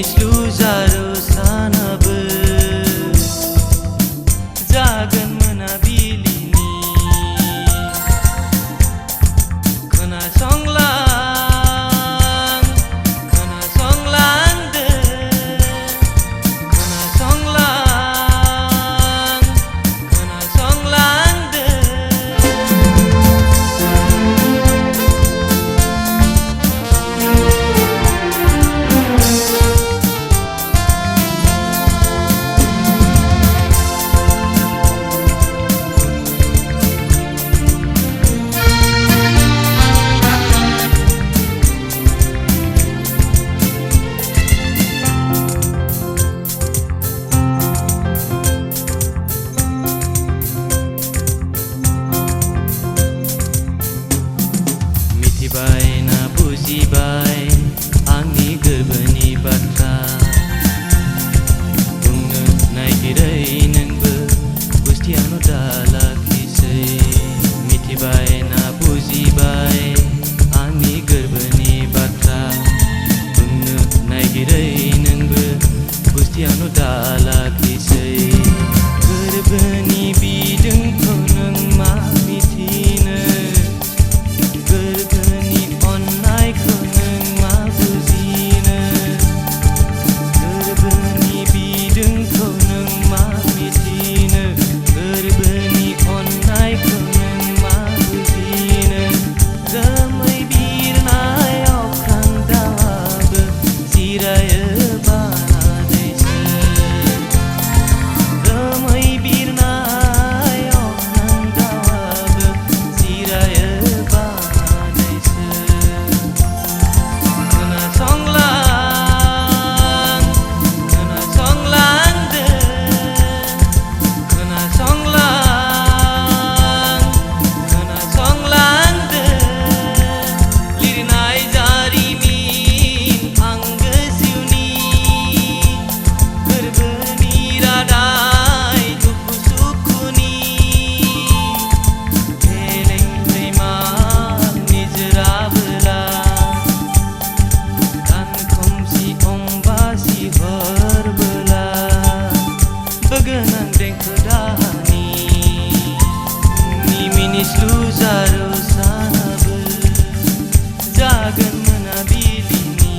sluzaro sanabe jagan menabilini Khwnasonglang Khwnasonglang de Khwnasonglang Khwnasonglang de मिथिबाय ना बुजिबाय आंनि गोरबोनि बाथ्रा बुंनो नागिरै नोंबो गुस्थियानो दालाखिसै मिथिबाय ना बुजिबाय आंनि गोरबोनि बाथ्रा बुंनो नागिरै नोंबो गुस्थियानो दालाखिसै गोरबोनि बिदुंखौ नों मा मिथिनो गोरबोनि अननायखौ नों मा बुजिनो गोरबोनि बिदुंखौ नों मा मिथिनो गोरबोनि अननायखौ नों मा बुजिनो जोमै बिरनाय अख्रां दावाबो जिरायो बादैसो जोमै बिरनाय अख्रां दावाबो जिरायो Khwnasonglang Khwnasonglang de Khwnasonglang Khwnasonglang de lirinai jarimin anggo jiuni gorboni radai duku sukuni eleng preman nijrabla Berbela begenang dengku dahani mimini sluzaro sanabe jagan menabilini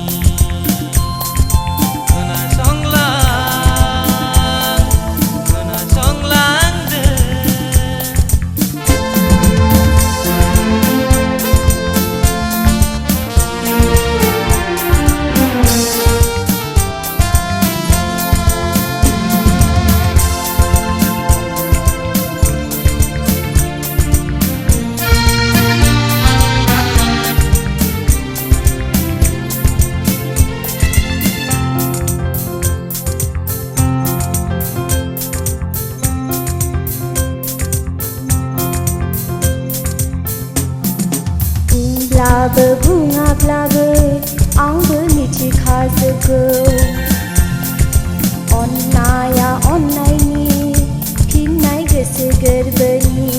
Khwnasonglang Khwnasonglang de Bungaब्लाबो बुङाब्लाबो आंबो मिथिखाजोबगौ अननाया अननायनि फिननाय गोसो गोरबोनि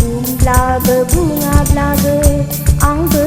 बुंब्लाबो बुङाब्लाबो आंबो